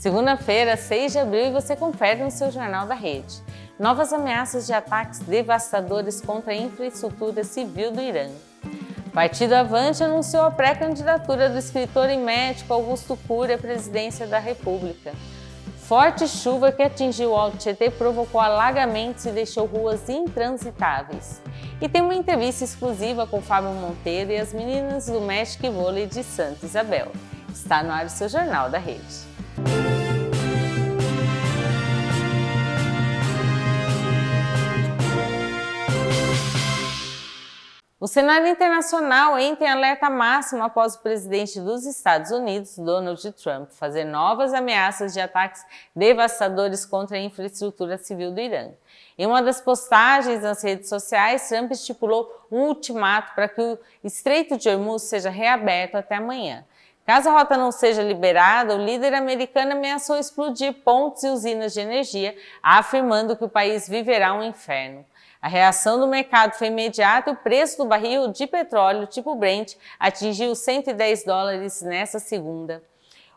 Segunda-feira, 6 de abril, e você confere no seu Jornal da Rede. Novas ameaças de ataques devastadores contra a infraestrutura civil do Irã. Partido Avante anunciou a pré-candidatura do escritor e médico Augusto Cury à presidência da República. Forte chuva que atingiu o Alto Tietê provocou alagamentos e deixou ruas intransitáveis. E tem uma entrevista exclusiva com Fábio Monteiro e as meninas do Magic Vôlei de Santa Isabel. Está no ar o seu Jornal da Rede. O cenário internacional entra em alerta máximo após o presidente dos Estados Unidos, Donald Trump, fazer novas ameaças de ataques devastadores contra a infraestrutura civil do Irã. Em uma das postagens nas redes sociais, Trump estipulou um ultimato para que o Estreito de Hormuz seja reaberto até amanhã. Caso a rota não seja liberada, o líder americano ameaçou explodir pontes e usinas de energia, afirmando que o país viverá um inferno. A reação do mercado foi imediata e o preço do barril de petróleo tipo Brent atingiu $110 nesta segunda.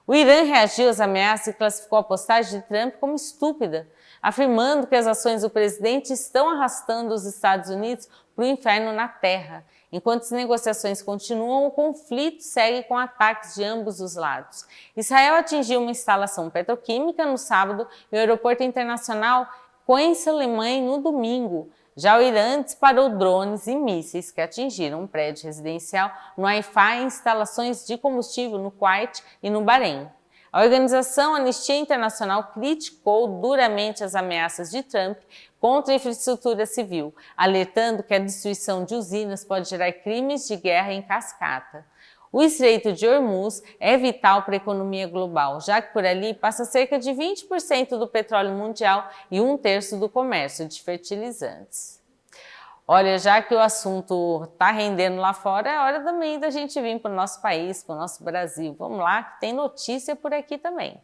O Irã reagiu às ameaças e classificou a postagem de Trump como estúpida, afirmando que as ações do presidente estão arrastando os Estados Unidos para o inferno na terra. Enquanto as negociações continuam, o conflito segue com ataques de ambos os lados. Israel atingiu uma instalação petroquímica no sábado e o aeroporto internacional Qem Soleimani no domingo. Já o Irã disparou drones e mísseis que atingiram um prédio residencial no Haifá e instalações de combustível no Kuwait e no Bahrein. A organização Anistia Internacional criticou duramente as ameaças de Trump contra a infraestrutura civil, alertando que a destruição de usinas pode gerar crimes de guerra em cascata. O Estreito de Hormuz é vital para a economia global, já que por ali passa cerca de 20% do petróleo mundial e 1/3 do comércio de fertilizantes. Olha, já que o assunto está rendendo lá fora, é hora também da gente vir para o nosso país, para o nosso Brasil. Vamos lá, que tem notícia por aqui também.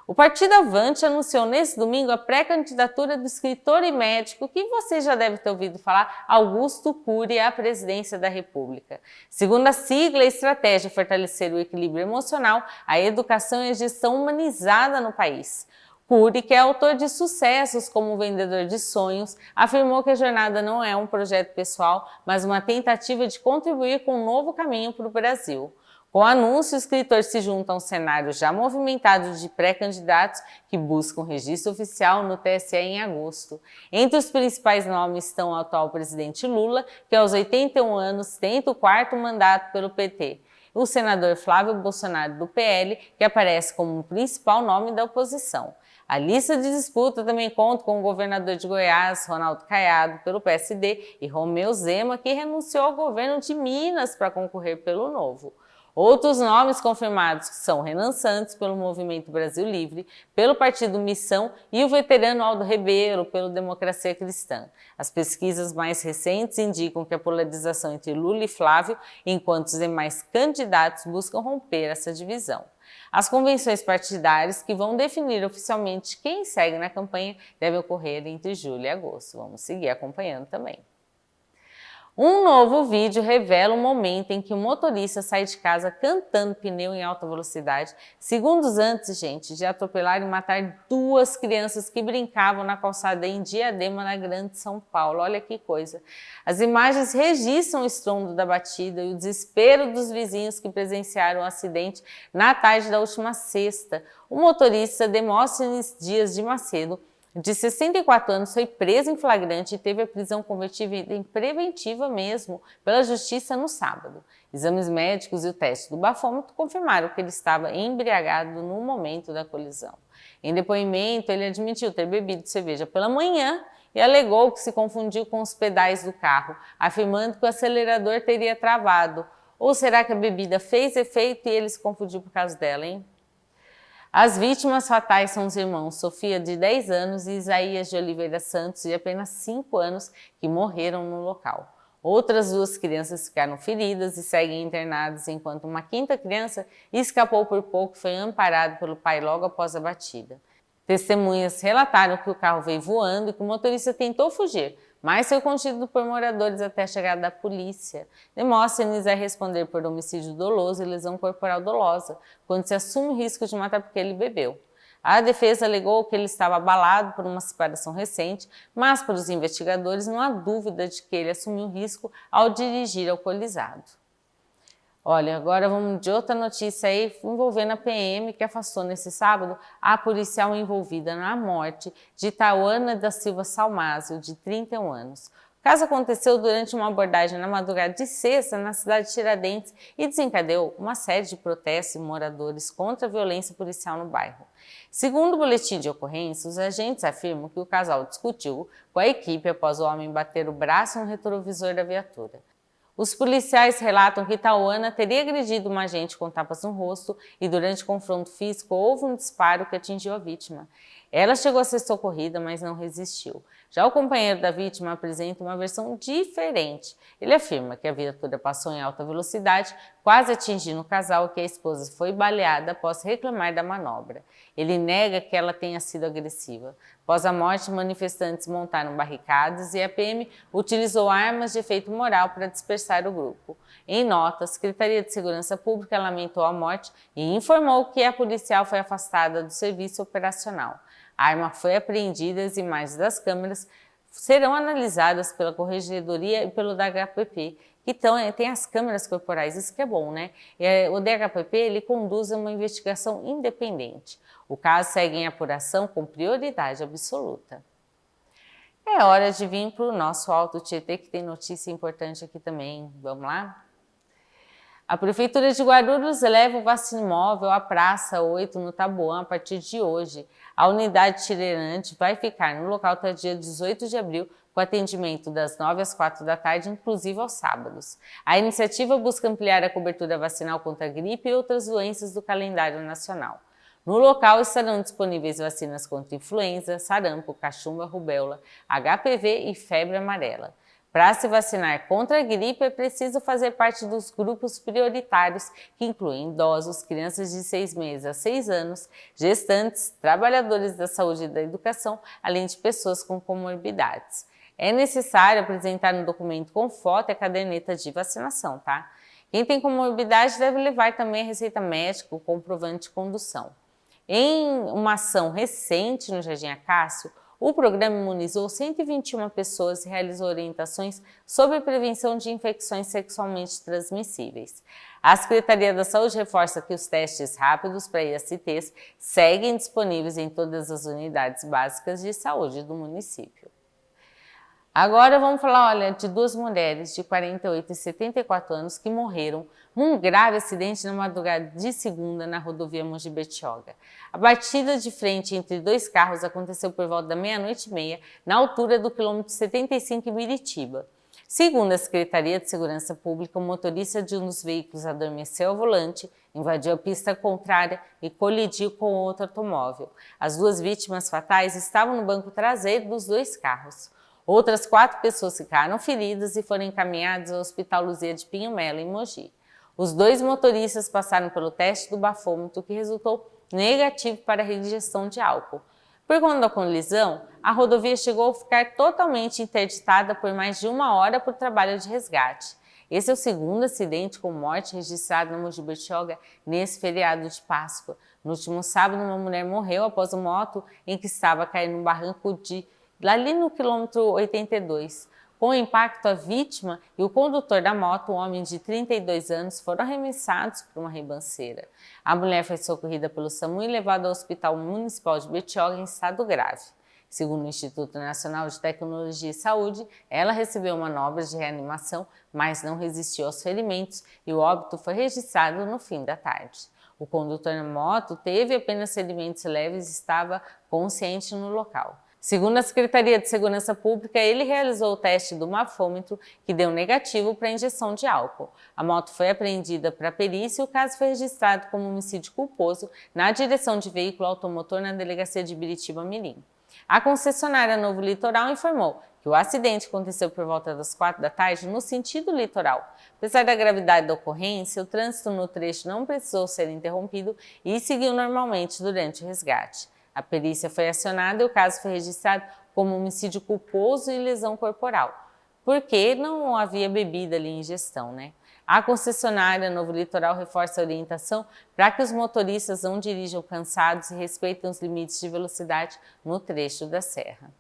O Partido Avante anunciou nesse domingo a pré-candidatura do escritor e médico, que você já deve ter ouvido falar, Augusto Cury, à presidência da República. Segundo a sigla, a estratégia é fortalecer o equilíbrio emocional, a educação e a gestão humanizada no país. Cury, que é autor de sucessos como Vendedor de Sonhos, afirmou que a jornada não é um projeto pessoal, mas uma tentativa de contribuir com um novo caminho para o Brasil. Com o anúncio, o escritor se junta a um cenário já movimentado de pré-candidatos que buscam registro oficial no TSE em agosto. Entre os principais nomes estão o atual presidente Lula, que aos 81 anos tenta o 4º mandato pelo PT, o senador Flávio Bolsonaro do PL, que aparece como o principal nome da oposição. A lista de disputa também conta com o governador de Goiás, Ronaldo Caiado, pelo PSD, e Romeu Zema, que renunciou ao governo de Minas para concorrer pelo Novo. Outros nomes confirmados são Renan Santos, pelo Movimento Brasil Livre, pelo Partido Missão e o veterano Aldo Rebelo, pelo Democracia Cristã. As pesquisas mais recentes indicam que a polarização entre Lula e Flávio, enquanto os demais candidatos buscam romper essa divisão. As convenções partidárias que vão definir oficialmente quem segue na campanha devem ocorrer entre julho e agosto. Vamos seguir acompanhando também. Um novo vídeo revela o momento em que o motorista sai de casa cantando pneu em alta velocidade, segundos antes, de atropelar e matar 2 crianças que brincavam na calçada em Diadema, na Grande São Paulo. Olha que coisa! As imagens registram o estrondo da batida e o desespero dos vizinhos que presenciaram o acidente na tarde da última sexta. O motorista Demóstenes Dias de Macedo, de 64 anos, foi preso em flagrante e teve a prisão convertida em preventiva mesmo pela Justiça no sábado. Exames médicos e o teste do bafômetro confirmaram que ele estava embriagado no momento da colisão. Em depoimento, ele admitiu ter bebido cerveja pela manhã e alegou que se confundiu com os pedais do carro, afirmando que o acelerador teria travado. Ou será que a bebida fez efeito e ele se confundiu por causa dela, hein? As vítimas fatais são os irmãos Sofia, de 10 anos, e Isaías de Oliveira Santos, de apenas 5 anos, que morreram no local. Outras 2 crianças ficaram feridas e seguem internadas, enquanto uma 5ª criança escapou por pouco e foi amparada pelo pai logo após a batida. Testemunhas relataram que o carro veio voando e que o motorista tentou fugir, mas foi contido por moradores até a chegada da polícia. Demóstenes vai responder por homicídio doloso e lesão corporal dolosa, quando se assume o risco de matar porque ele bebeu. A defesa alegou que ele estava abalado por uma separação recente, mas para os investigadores não há dúvida de que ele assumiu o risco ao dirigir alcoolizado. Olha, agora vamos de outra notícia aí envolvendo a PM que afastou nesse sábado a policial envolvida na morte de Tauana da Silva Salmásio, de 31 anos. O caso aconteceu durante uma abordagem na madrugada de sexta na cidade de Tiradentes e desencadeou uma série de protestos de moradores contra a violência policial no bairro. Segundo o boletim de ocorrência, os agentes afirmam que o casal discutiu com a equipe após o homem bater o braço no retrovisor da viatura. Os policiais relatam que Tauana teria agredido uma agente com tapas no rosto e durante o confronto físico houve um disparo que atingiu a vítima. Ela chegou a ser socorrida, mas não resistiu. Já o companheiro da vítima apresenta uma versão diferente. Ele afirma que a viatura passou em alta velocidade, quase atingindo o casal, e que a esposa foi baleada após reclamar da manobra. Ele nega que ela tenha sido agressiva. Após a morte, manifestantes montaram barricadas e a PM utilizou armas de efeito moral para dispersar o grupo. Em nota, a Secretaria de Segurança Pública lamentou a morte e informou que a policial foi afastada do serviço operacional. A arma foi apreendida e as imagens das câmeras serão analisadas pela Corregedoria e pelo DHPP, que tem as câmeras corporais, isso que é bom, né? O DHPP ele conduz uma investigação independente. O caso segue em apuração com prioridade absoluta. É hora de vir para o nosso Alto Tietê, que tem notícia importante aqui também. Vamos lá? A Prefeitura de Guarulhos leva o vacinóvel à Praça 8, no Taboão, a partir de hoje. A unidade itinerante vai ficar no local até dia 18 de abril, com atendimento das 9 às 4 da tarde, inclusive aos sábados. A iniciativa busca ampliar a cobertura vacinal contra a gripe e outras doenças do calendário nacional. No local estarão disponíveis vacinas contra influenza, sarampo, cachumba, rubéola, HPV e febre amarela. Para se vacinar contra a gripe, é preciso fazer parte dos grupos prioritários, que incluem idosos, crianças de 6 meses a 6 anos, gestantes, trabalhadores da saúde e da educação, além de pessoas com comorbidades. É necessário apresentar um documento com foto e a caderneta de vacinação, tá? Quem tem comorbidade deve levar também a receita médica, o comprovante de condução. Em uma ação recente no Jardim Acácio, o programa imunizou 121 pessoas e realizou orientações sobre a prevenção de infecções sexualmente transmissíveis. A Secretaria da Saúde reforça que os testes rápidos para ISTs seguem disponíveis em todas as unidades básicas de saúde do município. Agora vamos falar, olha, de duas mulheres de 48 e 74 anos que morreram num grave acidente na madrugada de segunda na rodovia Mogi Bertioga. A batida de frente entre dois carros aconteceu por volta da 00:30, na altura do quilômetro 75 em Biritiba. Segundo a Secretaria de Segurança Pública, o motorista de um dos veículos adormeceu ao volante, invadiu a pista contrária e colidiu com outro automóvel. As duas vítimas fatais estavam no banco traseiro dos dois carros. Outras 4 pessoas ficaram feridas e foram encaminhadas ao Hospital Luzia de Pinho Melo, em Mogi. Os dois motoristas passaram pelo teste do bafômetro, que resultou negativo para a rejeição de álcool. Por conta da colisão, a rodovia chegou a ficar totalmente interditada por mais de 1 hora por trabalho de resgate. Esse é o segundo acidente com morte registrado na Mogi Bertioga nesse feriado de Páscoa. No último sábado, uma mulher morreu após uma moto em que estava a cair num barranco ali no quilômetro 82. Com o impacto, a vítima e o condutor da moto, um homem de 32 anos, foram arremessados por uma ribanceira. A mulher foi socorrida pelo SAMU e levada ao Hospital Municipal de Bertioga em estado grave. Segundo o Instituto Nacional de Tecnologia e Saúde, ela recebeu manobras de reanimação, mas não resistiu aos ferimentos e o óbito foi registrado no fim da tarde. O condutor da moto teve apenas ferimentos leves e estava consciente no local. Segundo a Secretaria de Segurança Pública, ele realizou o teste do bafômetro, que deu negativo para injeção de álcool. A moto foi apreendida para perícia e o caso foi registrado como homicídio culposo na direção de veículo automotor na Delegacia de Biritiba Mirim. A concessionária Novo Litoral informou que o acidente aconteceu por volta das 4 da tarde no sentido litoral. Apesar da gravidade da ocorrência, o trânsito no trecho não precisou ser interrompido e seguiu normalmente durante o resgate. A perícia foi acionada e o caso foi registrado como homicídio culposo e lesão corporal, porque não havia bebida ali em ingestão, né? A concessionária Novo Litoral reforça a orientação para que os motoristas não dirijam cansados e respeitem os limites de velocidade no trecho da serra.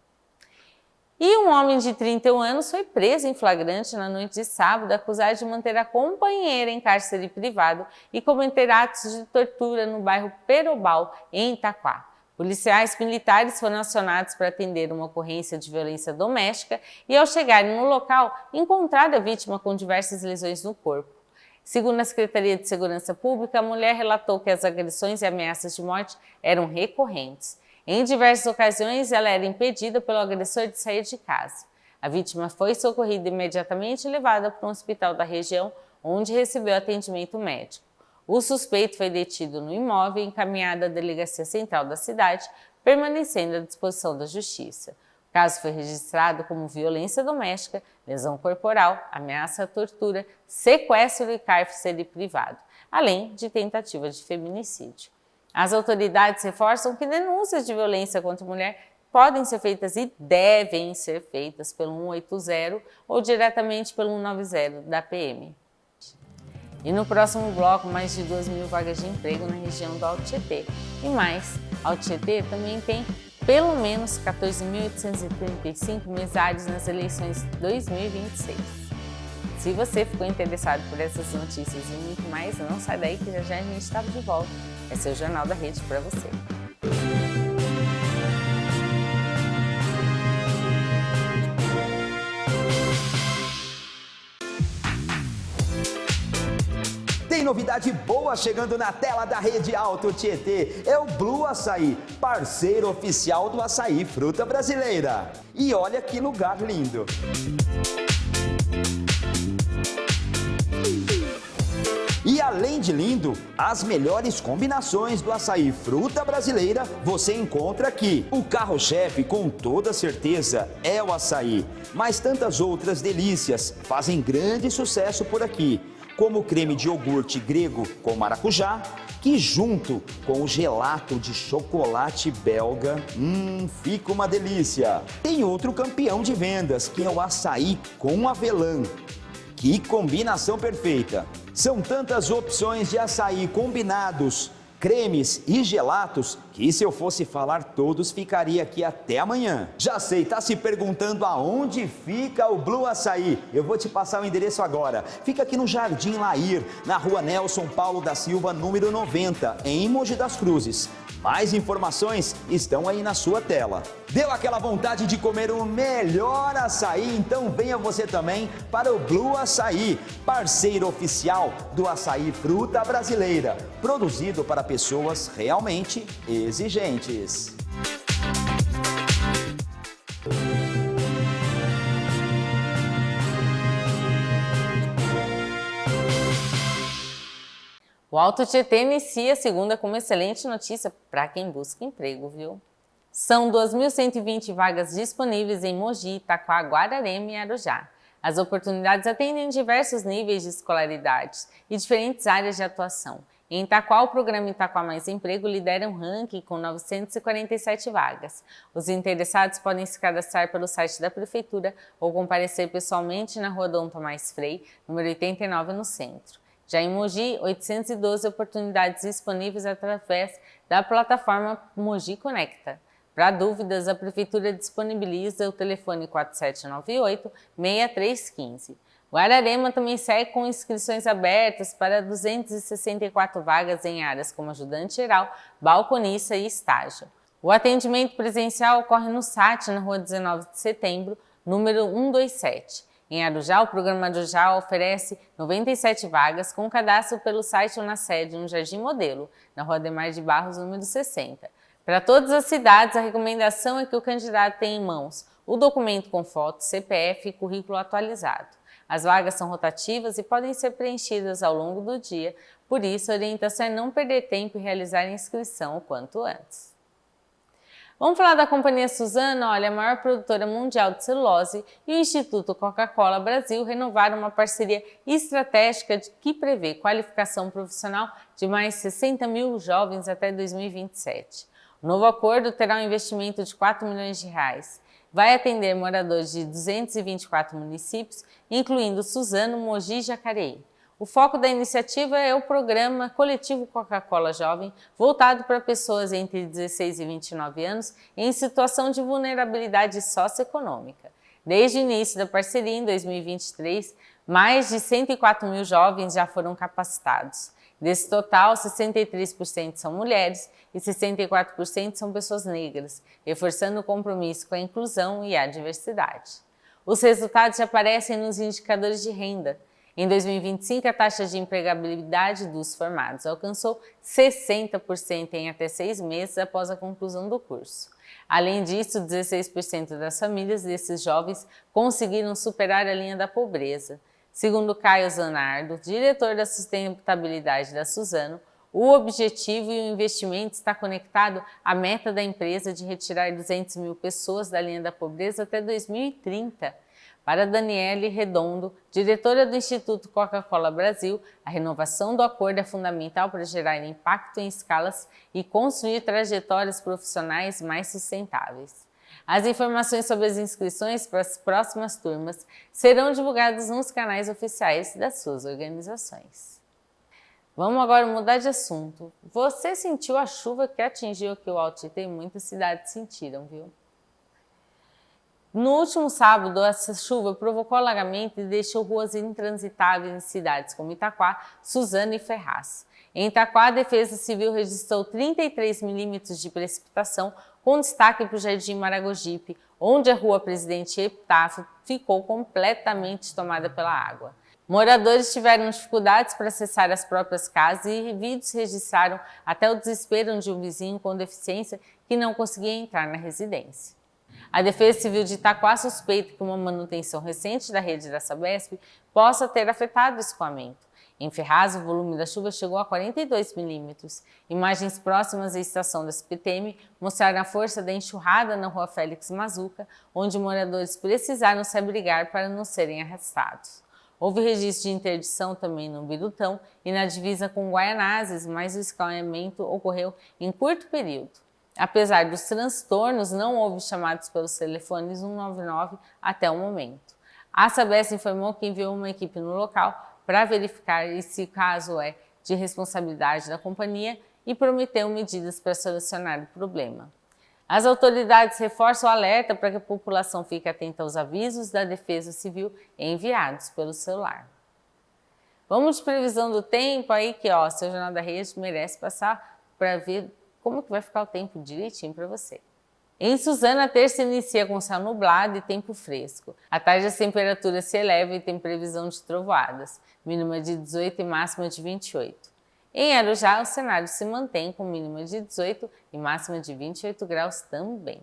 E um homem de 31 anos foi preso em flagrante na noite de sábado, acusado de manter a companheira em cárcere privado e cometer atos de tortura no bairro Perobal, em Itaquá. Policiais militares foram acionados para atender uma ocorrência de violência doméstica e, ao chegarem no local, encontraram a vítima com diversas lesões no corpo. Segundo a Secretaria de Segurança Pública, a mulher relatou que as agressões e ameaças de morte eram recorrentes. Em diversas ocasiões, ela era impedida pelo agressor de sair de casa. A vítima foi socorrida imediatamente e levada para um hospital da região, onde recebeu atendimento médico. O suspeito foi detido no imóvel e encaminhado à Delegacia Central da cidade, permanecendo à disposição da Justiça. O caso foi registrado como violência doméstica, lesão corporal, ameaça à tortura, sequestro e cárcere privado, além de tentativa de feminicídio. As autoridades reforçam que denúncias de violência contra a mulher podem ser feitas e devem ser feitas pelo 180 ou diretamente pelo 190 da PM. E no próximo bloco, mais de 2.000 vagas de emprego na região do Alto Tietê. E mais, Alto Tietê também tem pelo menos 14.835 mesários nas eleições 2026. Se você ficou interessado por essas notícias e muito mais, não sai daí que já a gente está de volta. Esse é o Jornal da Rede para você. Tem novidade boa chegando na tela da Rede Alto Tietê. É o Blue Açaí, parceiro oficial do açaí fruta brasileira. E olha que lugar lindo! E além de lindo, as melhores combinações do açaí fruta brasileira você encontra aqui. O carro-chefe, com toda certeza, é o açaí, mas tantas outras delícias fazem grande sucesso por aqui, como o creme de iogurte grego com maracujá, que junto com o gelato de chocolate belga, fica uma delícia. Tem outro campeão de vendas, que é o açaí com avelã. Que combinação perfeita! São tantas opções de açaí combinados, cremes e gelatos, que se eu fosse falar todos, ficaria aqui até amanhã. Já sei, tá se perguntando aonde fica o Blue Açaí? Eu vou te passar o endereço agora. Fica aqui no Jardim Lair, na rua Nelson Paulo da Silva, número 90, em Mogi das Cruzes. Mais informações estão aí na sua tela. Deu aquela vontade de comer o melhor açaí? Então venha você também para o Blue Açaí, parceiro oficial do açaí fruta brasileira, produzido para pessoas realmente exigentes. O Alto Tietê inicia a segunda com uma excelente notícia para quem busca emprego, viu? São 2.120 vagas disponíveis em Mogi, Itaquá, Guararema e Arujá. As oportunidades atendem diversos níveis de escolaridades e diferentes áreas de atuação. Em Itaquá, o programa Itaquá Mais Emprego lidera um ranking com 947 vagas. Os interessados podem se cadastrar pelo site da Prefeitura ou comparecer pessoalmente na Rua Dom Tomás Frei, número 89, no centro. Já em Mogi, 812 oportunidades disponíveis através da plataforma Mogi Conecta. Para dúvidas, a Prefeitura disponibiliza o telefone 4798-6315. Guararema também segue com inscrições abertas para 264 vagas em áreas como ajudante geral, balconista e estágio. O atendimento presencial ocorre no SAT, na Rua 19 de Setembro, número 127. Em Arujá, o programa Arujá oferece 97 vagas com cadastro pelo site ou na sede no Jardim Modelo, na Rua Ademar de Barros, número 60. Para todas as cidades, a recomendação é que o candidato tenha em mãos o documento com foto, CPF e currículo atualizado. As vagas são rotativas e podem ser preenchidas ao longo do dia, por isso a orientação é não perder tempo e realizar a inscrição o quanto antes. Vamos falar da Companhia Suzano. Olha, a maior produtora mundial de celulose e o Instituto Coca-Cola Brasil renovaram uma parceria estratégica que prevê qualificação profissional de mais 60 mil jovens até 2027. O novo acordo terá um investimento de R$ 4 milhões. vai atender moradores de 224 municípios, incluindo Suzano, Mogi e Jacareí. O foco da iniciativa é o programa Coletivo Coca-Cola Jovem, voltado para pessoas entre 16 e 29 anos em situação de vulnerabilidade socioeconômica. Desde o início da parceria, em 2023, mais de 104 mil jovens já foram capacitados. Desse total, 63% são mulheres e 64% são pessoas negras, reforçando o compromisso com a inclusão e a diversidade. Os resultados já aparecem nos indicadores de renda. Em 2025, a taxa de empregabilidade dos formados alcançou 60% em até 6 meses após a conclusão do curso. Além disso, 16% das famílias desses jovens conseguiram superar a linha da pobreza. Segundo Caio Zanardo, diretor da sustentabilidade da Suzano, o objetivo e o investimento está conectado à meta da empresa de retirar 200 mil pessoas da linha da pobreza até 2030. Para Daniele Redondo, diretora do Instituto Coca-Cola Brasil, a renovação do acordo é fundamental para gerar impacto em escalas e construir trajetórias profissionais mais sustentáveis. As informações sobre as inscrições para as próximas turmas serão divulgadas nos canais oficiais das suas organizações. Vamos agora mudar de assunto. Você sentiu a chuva que atingiu aqui o Alto Tietê? Muitas cidades sentiram, viu? No último sábado, essa chuva provocou alagamento e deixou ruas intransitáveis em cidades como Itaquá, Suzano e Ferraz. Em Itaquá, a Defesa Civil registrou 33 milímetros de precipitação, com destaque para o Jardim Maragogipe, onde a rua Presidente Epitáfio ficou completamente tomada pela água. Moradores tiveram dificuldades para acessar as próprias casas e vídeos registraram até o desespero de um vizinho com deficiência que não conseguia entrar na residência. A Defesa Civil de Itaquá suspeita que uma manutenção recente da rede da Sabesp possa ter afetado o escoamento. Em Ferraz, o volume da chuva chegou a 42 milímetros. Imagens próximas à estação da CPTM mostraram a força da enxurrada na rua Félix Mazuca, onde moradores precisaram se abrigar para não serem arrastados. Houve registro de interdição também no Birutão e na divisa com Guaianazes, mas o escoamento ocorreu em curto período. Apesar dos transtornos, não houve chamados pelos telefones 199 até o momento. A Sabesp informou que enviou uma equipe no local para verificar se o caso é de responsabilidade da companhia e prometeu medidas para solucionar o problema. As autoridades reforçam o alerta para que a população fique atenta aos avisos da Defesa Civil enviados pelo celular. Vamos de previsão do tempo aí que, seu Jornal da Rede merece passar para ver como que vai ficar o tempo direitinho para você. Em Suzano, a terça inicia com céu nublado e tempo fresco. À tarde, as temperaturas se elevam e tem previsão de trovoadas, mínima de 18 e máxima de 28. Em Arujá, o cenário se mantém com mínima de 18 e máxima de 28 graus também.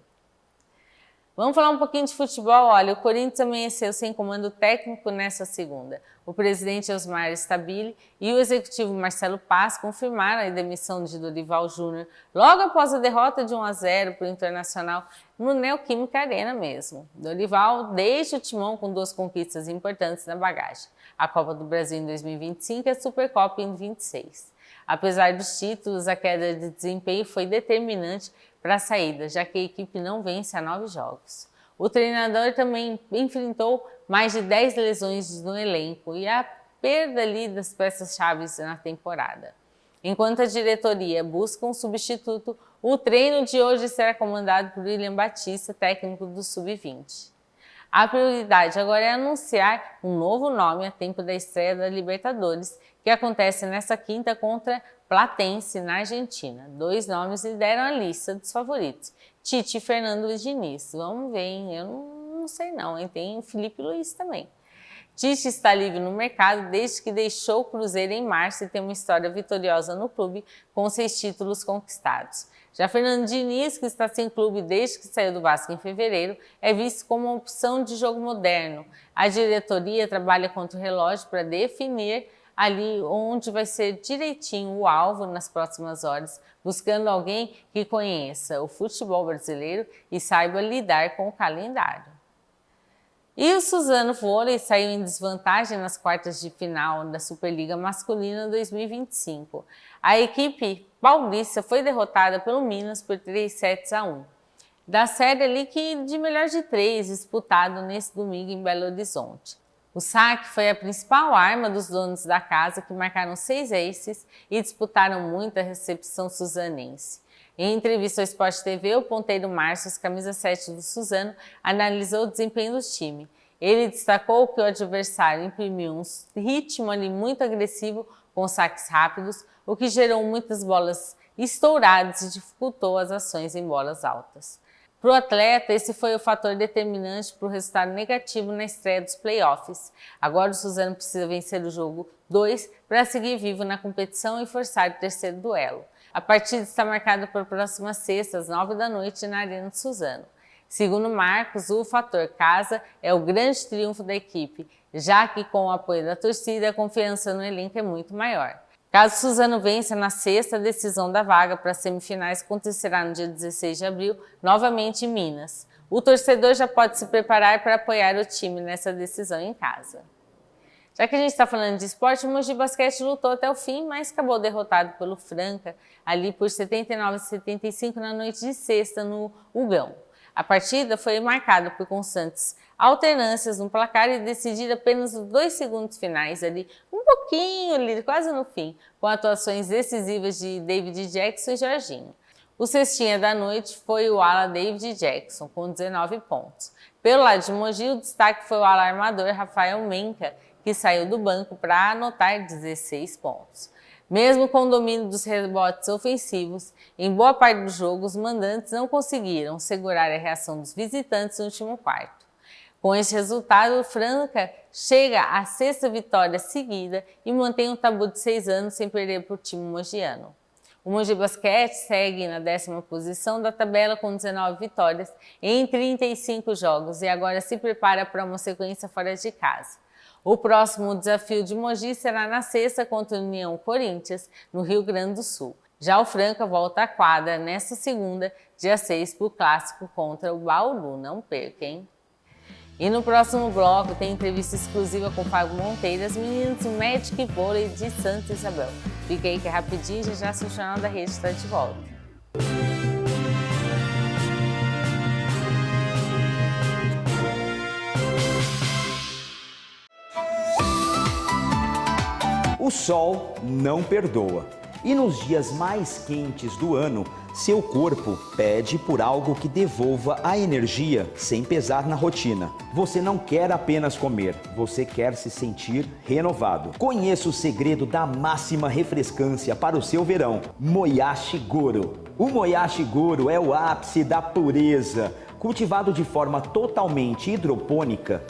Vamos falar um pouquinho de futebol. Olha, o Corinthians amanheceu sem comando técnico nesta segunda. O presidente Osmar Stabile e o executivo Marcelo Paz confirmaram a demissão de Dorival Júnior logo após a derrota de 1-0 para o Internacional no Neoquímica Arena mesmo. Dorival deixa o timão com 2 conquistas importantes na bagagem: a Copa do Brasil em 2025 e a Supercopa em 2026. Apesar dos títulos, a queda de desempenho foi determinante para a saída, já que a equipe não vence há 9 jogos. O treinador também enfrentou mais de 10 lesões no elenco e a perda ali das peças-chave na temporada. Enquanto a diretoria busca um substituto, o treino de hoje será comandado por William Batista, técnico do Sub-20. A prioridade agora é anunciar um novo nome a tempo da estreia da Libertadores, que acontece nesta quinta contra Platense, na Argentina. 2 nomes lideram a lista dos favoritos: Tite e Fernando Diniz. Vamos ver, hein? Eu não sei não, hein? Tem o Felipe Luiz também. Tite está livre no mercado desde que deixou o Cruzeiro em março e tem uma história vitoriosa no clube, com 6 títulos conquistados. Já Fernando Diniz, que está sem clube desde que saiu do Vasco em fevereiro, é visto como uma opção de jogo moderno. A diretoria trabalha contra o relógio para definir ali onde vai ser direitinho o alvo nas próximas horas, buscando alguém que conheça o futebol brasileiro e saiba lidar com o calendário. E o Suzano Vôlei saiu em desvantagem nas quartas de final da Superliga Masculina 2025. A equipe paulista foi derrotada pelo Minas por 3-1. da série ali de melhor de 3, disputado nesse domingo em Belo Horizonte. O saque foi a principal arma dos donos da casa, que marcaram 6 aces e disputaram muita recepção suzanense. Em entrevista ao Sport TV, o ponteiro Márcio, camisa 7 do Suzano, analisou o desempenho do time. Ele destacou que o adversário imprimiu um ritmo ali muito agressivo com saques rápidos, o que gerou muitas bolas estouradas e dificultou as ações em bolas altas. Para o atleta, esse foi o fator determinante para o resultado negativo na estreia dos playoffs. Agora o Suzano precisa vencer o jogo 2 para seguir vivo na competição e forçar o terceiro duelo. A partida está marcada para a próxima sexta, às 9 da noite, na Arena de Suzano. Segundo Marcos, o fator casa é o grande triunfo da equipe, já que com o apoio da torcida, a confiança no elenco é muito maior. Caso o Suzano vença na sexta, a decisão da vaga para as semifinais acontecerá no dia 16 de abril, novamente em Minas. O torcedor já pode se preparar para apoiar o time nessa decisão em casa. Já que a gente está falando de esporte, o Mogi Basquete lutou até o fim, mas acabou derrotado pelo Franca, ali por 79-75 na noite de sexta no Ugão. A partida foi marcada por constantes alternâncias no placar e decidida apenas nos 2 segundos finais, ali um pouquinho, ali, quase no fim, com atuações decisivas de David Jackson e Jorginho. O cestinha da noite foi o ala David Jackson, com 19 pontos. Pelo lado de Mogi, o destaque foi o ala armador Rafael Menca, que saiu do banco para anotar 16 pontos. Mesmo com o domínio dos rebotes ofensivos, em boa parte do jogo, os mandantes não conseguiram segurar a reação dos visitantes no último quarto. Com esse resultado, o Franca chega à 6ª vitória seguida e mantém um tabu de 6 anos sem perder para o time mogiano. O Mogi Basquete segue na 10ª posição da tabela com 19 vitórias em 35 jogos e agora se prepara para uma sequência fora de casa. O próximo desafio de Mogi será na sexta contra a União Corinthians, no Rio Grande do Sul. Já o Franca volta à quadra nesta segunda, dia 6, para o clássico contra o Bauru. Não perca, hein? E no próximo bloco tem entrevista exclusiva com o Fábio Monteiro, as meninas do Magic Vôlei de Santa Isabel. Fica aí que é rapidinho, já o Jornal da Rede está de volta. O sol não perdoa. E nos dias mais quentes do ano, seu corpo pede por algo que devolva a energia sem pesar na rotina. Você não quer apenas comer, você quer se sentir renovado. Conheça o segredo da máxima refrescância para o seu verão, Moyashi Goro. O Moyashi Goro é o ápice da pureza. Cultivado de forma totalmente hidropônica,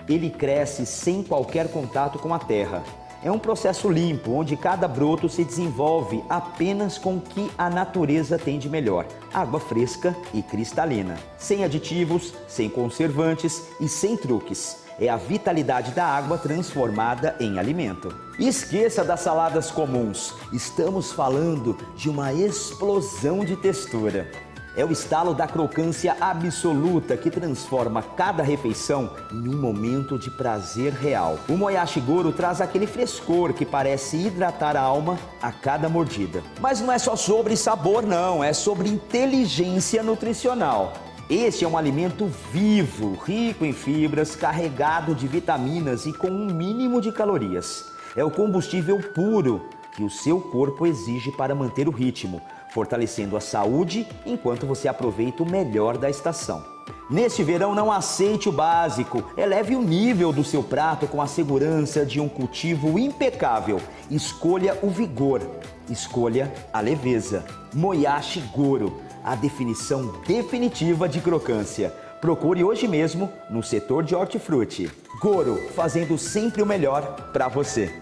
ele cresce sem qualquer contato com a terra. É um processo limpo, onde cada broto se desenvolve apenas com o que a natureza tem de melhor. Água fresca e cristalina. Sem aditivos, sem conservantes e sem truques. É a vitalidade da água transformada em alimento. Esqueça das saladas comuns. Estamos falando de uma explosão de textura. É o estalo da crocância absoluta que transforma cada refeição em um momento de prazer real. O Moyashi Goro traz aquele frescor que parece hidratar a alma a cada mordida. Mas não é só sobre sabor não, é sobre inteligência nutricional. Este é um alimento vivo, rico em fibras, carregado de vitaminas e com um mínimo de calorias. É o combustível puro que o seu corpo exige para manter o ritmo, fortalecendo a saúde enquanto você aproveita o melhor da estação. Neste verão, não aceite o básico, eleve o nível do seu prato com a segurança de um cultivo impecável. Escolha o vigor, escolha a leveza. Moyashi Goro, a definição definitiva de crocância. Procure hoje mesmo no setor de hortifruti. Goro, fazendo sempre o melhor para você.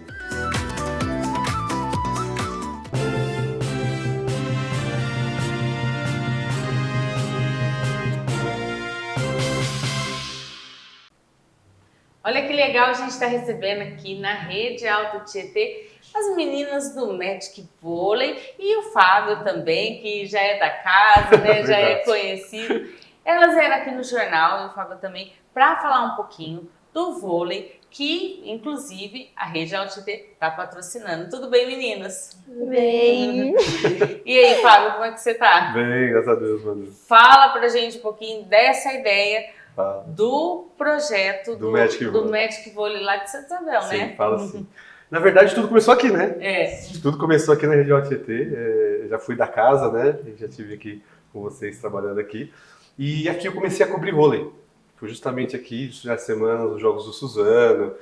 Olha que legal, a gente está recebendo aqui na Rede Alto Tietê as meninas do Magic Vôlei e o Fábio também, que já é da casa, né, já é conhecido. Elas eram aqui no jornal, e o Fábio também, para falar um pouquinho do vôlei, que inclusive a Rede Altitude está patrocinando. Tudo bem, meninas? Bem. E aí, Fábio, como é que você tá? Bem, graças a Deus, mano. Fala pra gente um pouquinho dessa ideia do projeto do Magic Vôlei lá de Santa Isabel, sim, né? Fala sim. Na verdade, tudo começou aqui, né? É. Tudo começou aqui na região Tietê. Já fui da casa, né? Já estive aqui com vocês trabalhando aqui. E aqui eu comecei a cobrir vôlei. Foi justamente aqui, já semana, os jogos do Suzano,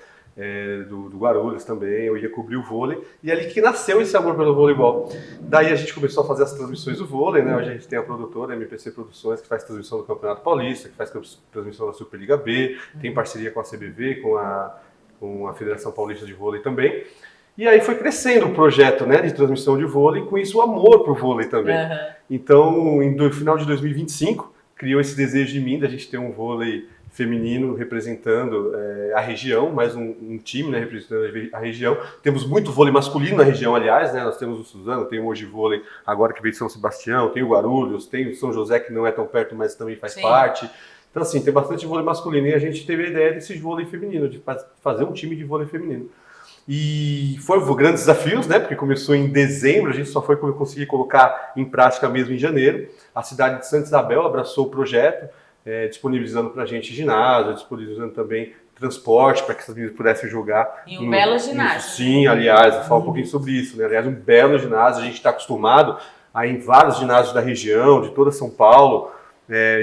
do Guarulhos também, eu ia cobrir o vôlei. E ali que nasceu esse amor pelo voleibol. Daí a gente começou a fazer as transmissões do vôlei, né? Hoje a gente tem a produtora, a MPC Produções, que faz transmissão do Campeonato Paulista, que faz transmissão da Superliga B, tem parceria com a CBV, com a Federação Paulista de Vôlei também. E aí foi crescendo o projeto, né, de transmissão de vôlei, com isso o amor pro vôlei também. Então, no final de 2025, criou esse desejo de mim, da gente ter um vôlei feminino representando a região, mais um time, né, representando a região. Temos muito vôlei masculino na região, aliás, né, nós temos o Suzano, tem o Hoje Vôlei, agora que veio de São Sebastião, tem o Guarulhos, tem o São José, que não é tão perto, mas também faz parte. Então, assim, tem bastante vôlei masculino e a gente teve a ideia desse vôlei feminino, de fazer um time de vôlei feminino. E foi grandes desafios, né? Porque começou em dezembro, a gente só foi conseguir colocar em prática mesmo em janeiro. A cidade de Santa Isabel abraçou o projeto, disponibilizando para a gente ginásio, disponibilizando também transporte para que essas meninas pudessem jogar. E um belo ginásio. Sim, aliás, vou falar um pouquinho sobre isso, né? Aliás, um belo ginásio, a gente está acostumado a ir em vários ginásios da região, de toda São Paulo,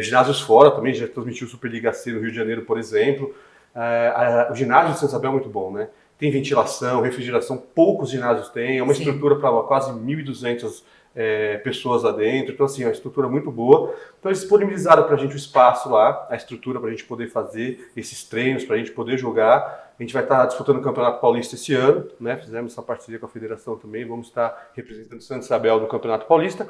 ginásios fora também, já transmitiu Superliga C no Rio de Janeiro, por exemplo. O ginásio de Santa Isabel é muito bom, né? Tem ventilação, refrigeração, poucos ginásios têm, é uma estrutura para quase 1.200 pessoas lá dentro, então assim, é uma estrutura muito boa. Então eles disponibilizaram para a gente o espaço lá, a estrutura para a gente poder fazer esses treinos, para a gente poder jogar. A gente vai estar disputando o Campeonato Paulista esse ano, né? Fizemos essa parceria com a federação também, vamos estar representando Santa Isabel no Campeonato Paulista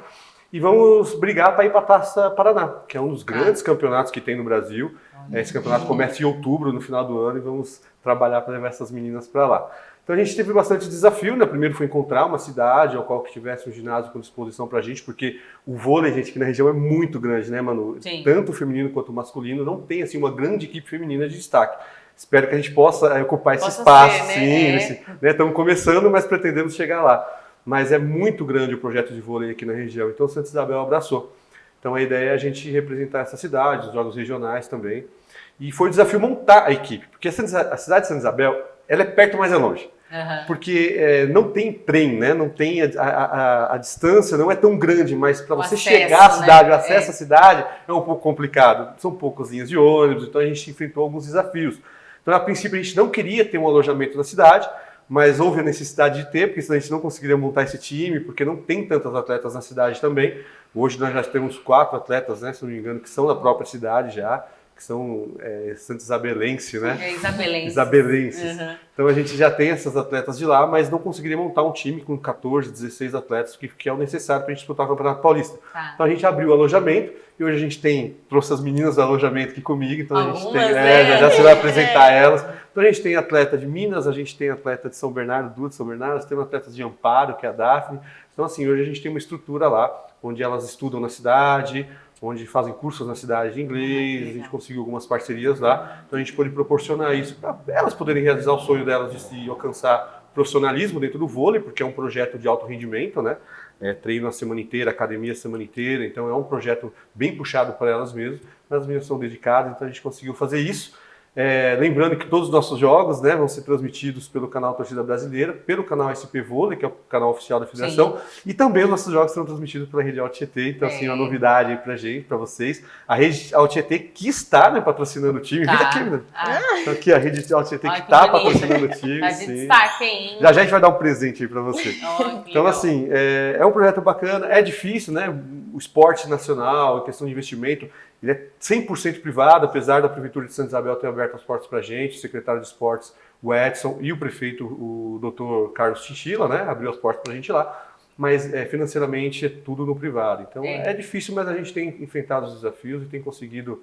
e vamos brigar para ir para a Taça Paraná, que é um dos grandes campeonatos que tem no Brasil. Esse campeonato começa em outubro, no final do ano, e vamos trabalhar para levar essas meninas para lá. Então a gente teve bastante desafio, né? Primeiro foi encontrar uma cidade ao qual que tivesse um ginásio com disposição para a gente, porque o vôlei, gente, aqui na região é muito grande, né, Manu? Sim. Tanto o feminino quanto o masculino, não tem assim uma grande equipe feminina de destaque. Espero que a gente possa ocupar esse espaço, sim. Estamos começando, mas pretendemos chegar lá. Mas é muito grande o projeto de vôlei aqui na região, então Santa Isabel abraçou. Então a ideia é a gente representar essa cidade, os jogos regionais também. E foi um desafio montar a equipe, porque a cidade de Santa Isabel, ela é perto, mas é longe. Porque não tem trem, né? Não tem a distância, não é tão grande, mas para você chegar à cidade, o acesso à cidade é um pouco complicado. São poucas linhas de ônibus, então a gente enfrentou alguns desafios. Então, a princípio, a gente não queria ter um alojamento na cidade, mas houve a necessidade de ter, porque senão a gente não conseguiria montar esse time, porque não tem tantos atletas na cidade também. Hoje nós já temos 4 atletas, né, se não me engano, que são da própria cidade já, que são Santa Isabelense, né? Isabelenses. Então a gente já tem essas atletas de lá, mas não conseguiria montar um time com 14, 16 atletas, que é o necessário para a gente disputar o Campeonato Paulista. Então a gente abriu o alojamento, e hoje a gente trouxe as meninas do alojamento aqui comigo, então a gente tem, já se vai apresentar elas. Então a gente tem atleta de Minas, a gente tem atleta de São Bernardo, duas de São Bernardo, temos atletas de Amparo, que é a Daphne. Então assim, hoje a gente tem uma estrutura lá, onde elas estudam na cidade, onde fazem cursos na cidade de inglês, a gente conseguiu algumas parcerias lá, então a gente pode proporcionar isso para elas poderem realizar o sonho delas de se alcançar profissionalismo dentro do vôlei, porque é um projeto de alto rendimento, né? Treino a semana inteira, academia a semana inteira, então é um projeto bem puxado para elas mesmas, mas as meninas são dedicadas, então a gente conseguiu fazer isso. Lembrando que todos os nossos jogos, né, vão ser transmitidos pelo canal Torcida Brasileira, pelo canal SP Vôlei, que é o canal oficial da federação, e também os nossos jogos serão transmitidos pela Rede Altietê, então assim, uma novidade aí pra gente, pra vocês. A Rede Altietê que está, né, patrocinando o time, vem aqui, menina. Então aqui a Rede Altietê que está patrocinando o time. Tá de destaque, hein? Já a gente vai dar um presente aí pra você. Então assim, é um projeto bacana, é difícil, né, o esporte nacional, a questão de investimento, ele é 100% privado, apesar da Prefeitura de Santa Isabel ter aberto as portas para a gente, o secretário de esportes, o Edson, e o prefeito, o Dr. Carlos Chinchilla, né, abriu as portas para a gente lá. mas financeiramente é tudo no privado. Então é difícil, mas a gente tem enfrentado os desafios e tem conseguido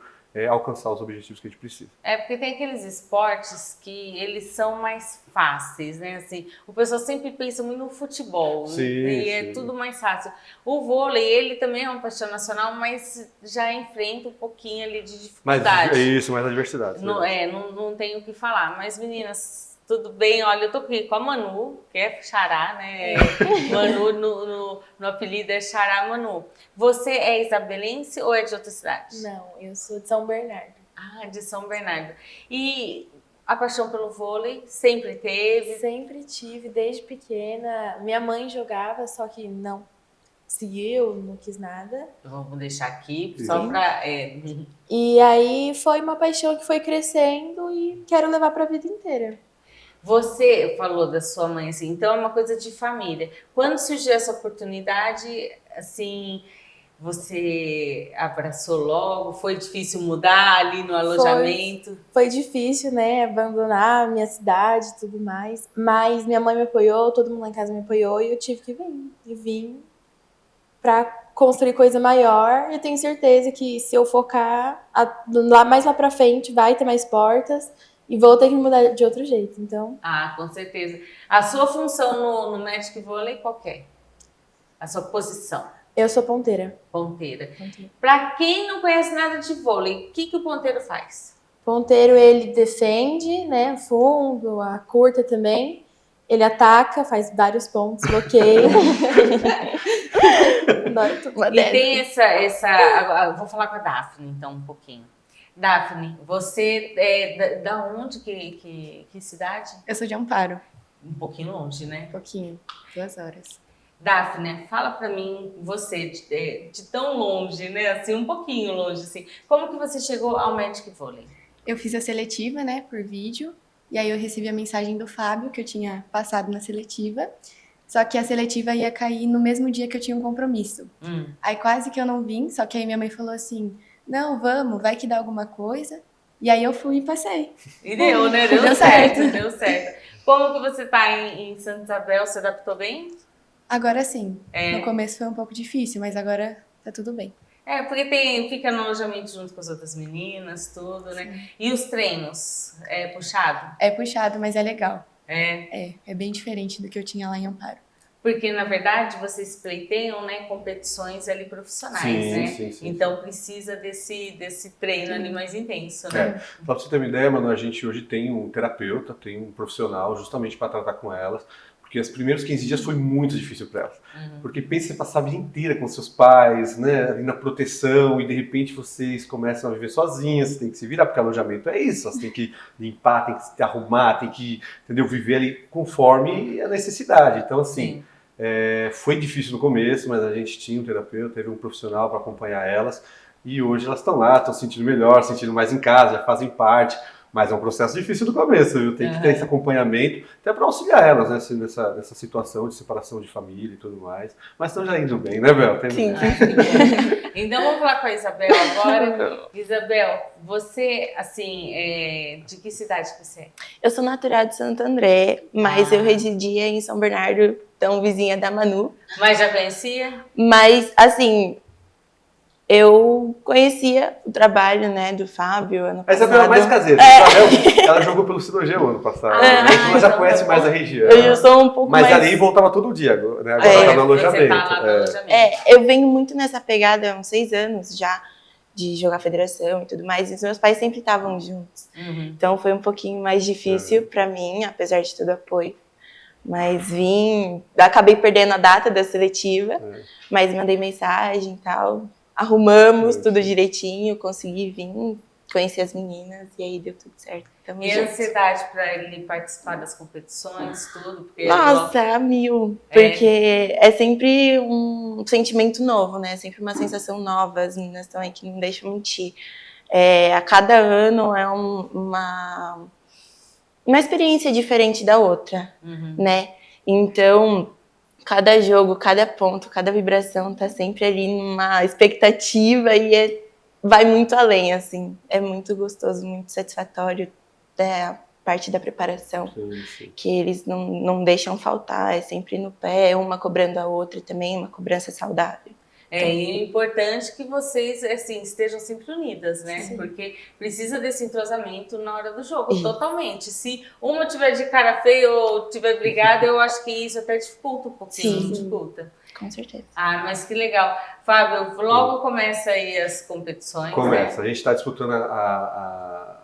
alcançar os objetivos que a gente precisa. Porque tem aqueles esportes que eles são mais fáceis, né? Assim, o pessoal sempre pensa muito no futebol, sim, e sim. é tudo mais fácil. O vôlei, ele também é uma paixão nacional, mas já enfrenta um pouquinho ali de dificuldade. Mais adversidade. Não tenho o que falar. Mas, meninas, tudo bem? Olha, eu tô aqui com a Manu, que é Xará, né? Manu, no apelido é Xará Manu. Você é isabelense ou é de outra cidade? Não, eu sou de São Bernardo. Ah, de São Bernardo. E a paixão pelo vôlei sempre teve? Sempre tive, desde pequena. Minha mãe jogava, só que não seguiu, não quis nada. Vamos deixar aqui, só para... E aí foi uma paixão que foi crescendo e quero levar para a vida inteira. Você falou da sua mãe, assim, então é uma coisa de família. Quando surgiu essa oportunidade, assim, você abraçou logo? Foi difícil mudar ali no alojamento? Foi difícil, né? Abandonar a minha cidade e tudo mais. Mas minha mãe me apoiou, todo mundo lá em casa me apoiou e eu tive que vir. E vim para construir coisa maior. E eu tenho certeza que se eu focar, mais lá para frente vai ter mais portas. E vou ter que mudar de outro jeito, então... Ah, com certeza. A sua função no Magic Vôlei qual é? A sua posição? Eu sou ponteira. Ponteira. Para quem não conhece nada de vôlei, o que o ponteiro faz? Ponteiro, ele defende, né, fundo, a curta também. Ele ataca, faz vários pontos, bloqueia. E tem essa... Vou falar com a Daphne, então, um pouquinho. Daphne, você é da onde? Que cidade? Eu sou de Amparo. Um pouquinho longe, né? Um pouquinho, 2 horas. Daphne, fala pra mim, você, de tão longe, né? Assim, um pouquinho longe, assim. Como que você chegou ao Magic Vôlei? Eu fiz a seletiva, né, por vídeo. E aí eu recebi a mensagem do Fábio, que eu tinha passado na seletiva. Só que a seletiva ia cair no mesmo dia que eu tinha um compromisso. Aí quase que eu não vim, só que aí minha mãe falou assim... Não, vamos, vai que dá alguma coisa. E aí eu fui e passei. E deu, né? Deu certo. Deu certo. Como que você tá em Santa Isabel? Se adaptou bem? Agora sim. No começo foi um pouco difícil, mas agora tá tudo bem. Porque fica no alojamento junto com as outras meninas, tudo, né? Sim. E os treinos? É puxado? É puxado, mas é legal. É bem diferente do que eu tinha lá em Amparo. Porque, na verdade, vocês pleiteiam, né, competições ali profissionais, né? Sim. Então, precisa desse treino ali mais intenso, né? Pra você ter uma ideia, Manu, a gente hoje tem um terapeuta, tem um profissional justamente para tratar com elas, porque os primeiros 15 dias foi muito difícil para elas. Porque pensa você passar a vida inteira com seus pais, né, ali na proteção, e de repente vocês começam a viver sozinhas, você tem que se virar, porque alojamento é isso, você tem que limpar, tem que se arrumar, tem que, entendeu, viver ali conforme a necessidade. Então, assim... foi difícil no começo, mas a gente tinha um terapeuta, teve um profissional para acompanhar elas, e hoje elas estão lá, estão se sentindo melhor, se sentindo mais em casa, já fazem parte, mas é um processo difícil no começo, viu? Tem que ter esse acompanhamento, até para auxiliar elas, né, nessa situação de separação de família e tudo mais, mas estão já indo bem, né, Bel? Sim. Então vamos falar com a Isabel agora. Isabel, você, assim, de que cidade que você é? Eu sou natural de Santo André, mas eu residia em São Bernardo, então vizinha da Manu. Mas já conhecia? Mas, assim, eu conhecia o trabalho, né, do Fábio ano passado. A Isabel é mais caseira. Isabel, ela jogou pelo Cirurgião ano passado. Então ela já conhece mais a região. Eu já sou um pouco mais... Mas ali voltava todo dia, né? Agora ela tá no alojamento. Você tá lá no alojamento. Eu venho muito nessa pegada há uns 6 anos já, de jogar federação e tudo mais, e os meus pais sempre estavam juntos. Então foi um pouquinho mais difícil pra mim, apesar de todo o apoio. Mas acabei perdendo a data da seletiva, mas mandei mensagem e tal, arrumamos tudo direitinho, consegui vir, conhecer as meninas e aí deu tudo certo. E a ansiedade para ele participar das competições, tudo? Porque nossa, mil! Porque é sempre um sentimento novo, né? É sempre uma sensação nova, as meninas estão aí que não deixam mentir. A cada ano é uma experiência diferente da outra, né? Então, cada jogo, cada ponto, cada vibração tá sempre ali numa expectativa e vai muito além, assim. É muito gostoso, muito satisfatório. parte da preparação, Sim. que eles não deixam faltar, é sempre no pé, uma cobrando a outra também, uma cobrança saudável. É importante que vocês assim, estejam sempre unidas, né? Sim. Porque precisa desse entrosamento na hora do jogo, totalmente. Se uma tiver de cara feia ou tiver brigada, eu acho que isso até dificulta um pouquinho. Sim. Dificulta. Com certeza. Ah, mas que legal. Fábio, logo começa aí as competições. Começa. Né? A gente está disputando a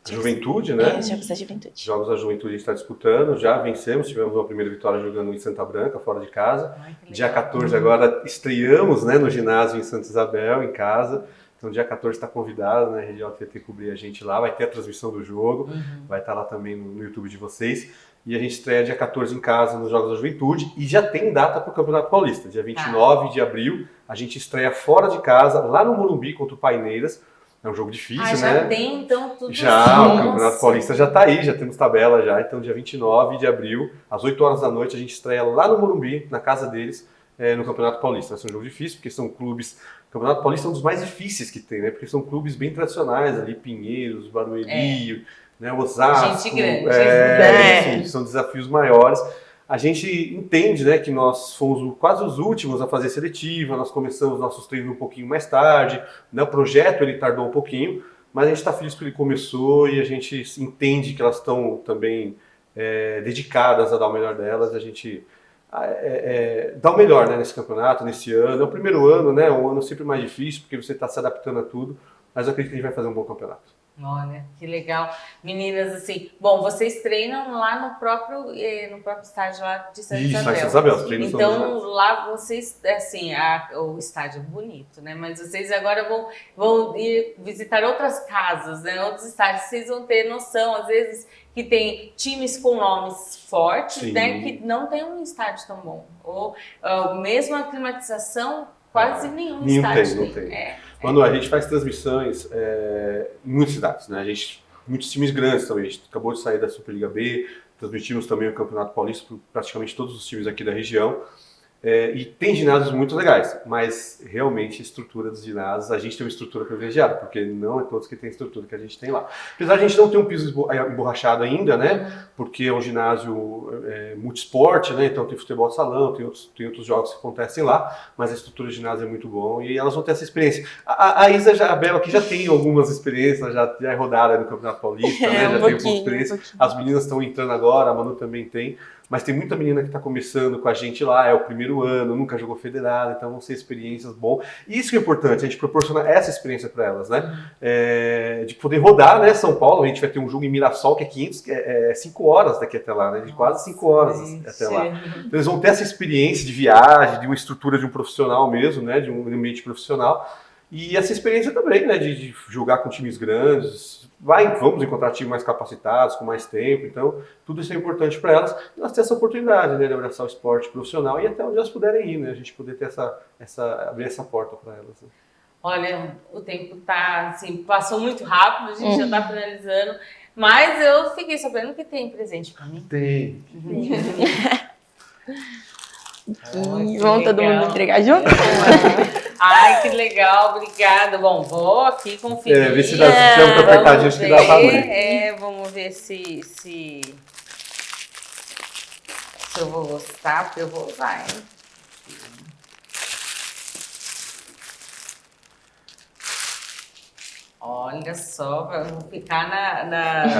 juventude, né? Jogos da Juventude. Jogos da Juventude a gente está disputando, já vencemos, tivemos uma primeira vitória jogando em Santa Branca, fora de casa. Dia 14 agora estreamos, né, no ginásio em Santa Isabel, em casa. Então dia 14 está convidado, né, a Rede TT cobrir a gente lá, vai ter a transmissão do jogo, vai estar lá também no YouTube de vocês. E a gente estreia dia 14 em casa nos Jogos da Juventude e já tem data para o Campeonato Paulista. Dia 29 de abril a gente estreia fora de casa, lá no Morumbi contra o Paineiras. É um jogo difícil, né? Já tem, então, tudo Já, assim. o Campeonato Paulista já está aí, já temos tabela já. Então, dia 29 de abril, às 8 horas da noite, a gente estreia lá no Morumbi, na casa deles, no Campeonato Paulista. Vai ser um jogo difícil, porque são clubes... O Campeonato Paulista é um dos mais difíceis que tem, né? Porque são clubes bem tradicionais ali, Pinheiros, Barueri, né? Osasco. Gente grande. Enfim, são desafios maiores. A gente entende, né, que nós fomos quase os últimos a fazer seletiva, nós começamos nossos treinos um pouquinho mais tarde, né, o projeto ele tardou um pouquinho, mas a gente está feliz que ele começou e a gente entende que elas estão também dedicadas a dar o melhor delas, a gente dá o melhor, né, nesse campeonato, nesse ano. É o primeiro ano, né, um ano sempre mais difícil, porque você está se adaptando a tudo, mas eu acredito que a gente vai fazer um bom campeonato. Olha, que legal. Meninas, assim, bom, vocês treinam lá no próprio estádio lá de Santa Isabel. Isso, Santa Isabel. Então, lá vocês, assim, o estádio é bonito, né? Mas vocês agora vão ir visitar outras casas, né? Outros estádios. Vocês vão ter noção, às vezes, que tem times com nomes fortes, Sim. né? Que não tem um estádio tão bom. Ou mesmo a climatização, quase nenhum estádio não tem. Manu, a gente faz transmissões em muitas cidades, né? Muitos times grandes também. A gente acabou de sair da Superliga B, transmitimos também o Campeonato Paulista para praticamente todos os times aqui da região. E tem ginásios muito legais, mas realmente a estrutura dos ginásios, a gente tem uma estrutura privilegiada, porque não é todos que têm a estrutura que a gente tem lá. Apesar de a gente não ter um piso emborrachado ainda, né? Porque é um ginásio multisporte, né? Então tem futebol de salão, tem outros jogos que acontecem lá, mas a estrutura do ginásio é muito bom e elas vão ter essa experiência. A Isa, a Bela aqui já tem algumas experiências, já é rodada no Campeonato Paulista, né? Já tem um pouco de experiência. As meninas estão entrando agora, a Manu também tem. Mas tem muita menina que está começando com a gente lá, é o primeiro ano, nunca jogou federado, então vão ser experiências boas. E isso que é importante, a gente proporciona essa experiência para elas, né? De poder rodar, né? São Paulo, a gente vai ter um jogo em Mirassol que é 5 horas daqui até lá, né? De quase 5 horas até lá. Então eles vão ter essa experiência de viagem, de uma estrutura de um profissional mesmo, né? De um ambiente profissional. E essa experiência também, né? De jogar com times grandes. Vamos encontrar times mais capacitados, com mais tempo, então tudo isso é importante para elas. E elas têm essa oportunidade, né, de abraçar o esporte profissional e até onde elas puderem ir, né? A gente poder ter abrir essa porta para elas. Né? Olha, o tempo tá, assim, passou muito rápido, a gente já está finalizando, mas eu fiquei sabendo que tem presente para mim. Tem. Vão todo mundo entregar junto? Ai, que legal, obrigada. Bom, vou aqui conferir. Vê se dá muito apertadinho, acho que dá pra abrir. Vamos ver se eu vou gostar, porque eu vou usar, hein? Olha só, vamos ficar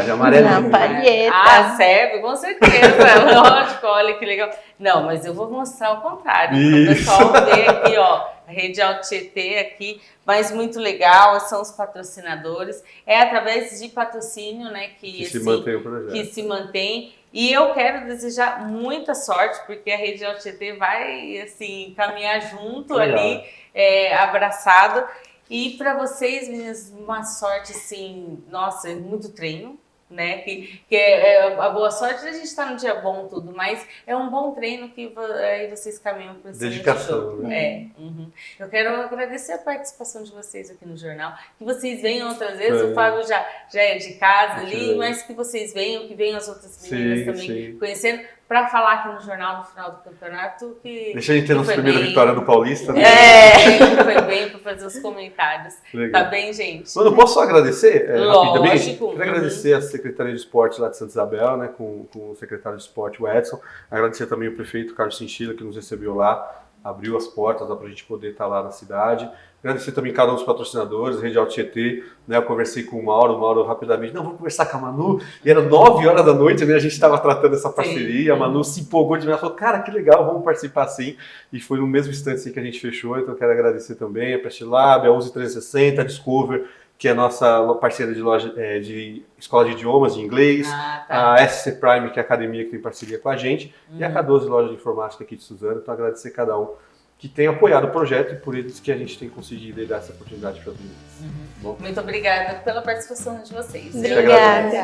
de amarelinho. Na palheta. Ah, serve, com certeza, lógico, olha que legal. Não, mas eu vou mostrar o contrário, para o pessoal ver aqui, ó, a Rede Alto Tietê aqui, mas muito legal, são os patrocinadores, é através de patrocínio, né, que se mantém o projeto. Que se mantém. E eu quero desejar muita sorte, porque a Rede Alto Tietê vai, assim, caminhar junto ali, abraçado. E para vocês, meninas, uma sorte, assim, nossa, muito treino, né? A boa sorte a gente estar no dia bom tudo, mas é um bom treino que aí vocês caminham para esse dedicação, né? Eu quero agradecer a participação de vocês aqui no jornal, que vocês venham outras vezes, o Fábio já é de casa ali, mas que vocês venham, que venham as outras meninas também conhecendo, para falar aqui no jornal no final do campeonato que... Deixa a gente ter nossa primeira bem. vitória no Paulista, né? Foi bem para fazer os comentários. Legal. Tá bem, gente? Mano, posso só agradecer rapidamente? Lógico. Quero agradecer a Secretaria de Esporte lá de Santa Isabel, né, com o secretário de Esporte, o Edson. Agradecer também o prefeito Carlos Chinchilla, que nos recebeu lá, abriu as portas para a gente poder estar lá na cidade. Agradecer também cada um dos patrocinadores, Rede Alto Tietê, né, eu conversei com o Mauro rapidamente, não, vamos conversar com a Manu, e era 9 horas da noite, né, a gente estava tratando essa parceria, a Manu se empolgou demais, falou, cara, que legal, vamos participar sim, e foi no mesmo instante assim, que a gente fechou, então eu quero agradecer também a Prestilab, a Use 360, a Discover, que é a nossa parceira de loja de escola de idiomas, de inglês, a SC Prime, que é a academia que tem parceria com a gente, e a K12 Loja de Informática aqui de Suzano, então agradecer cada um que tem apoiado o projeto e por eles que a gente tem conseguido dar essa oportunidade para as meninas. Muito obrigada pela participação de vocês. Obrigada.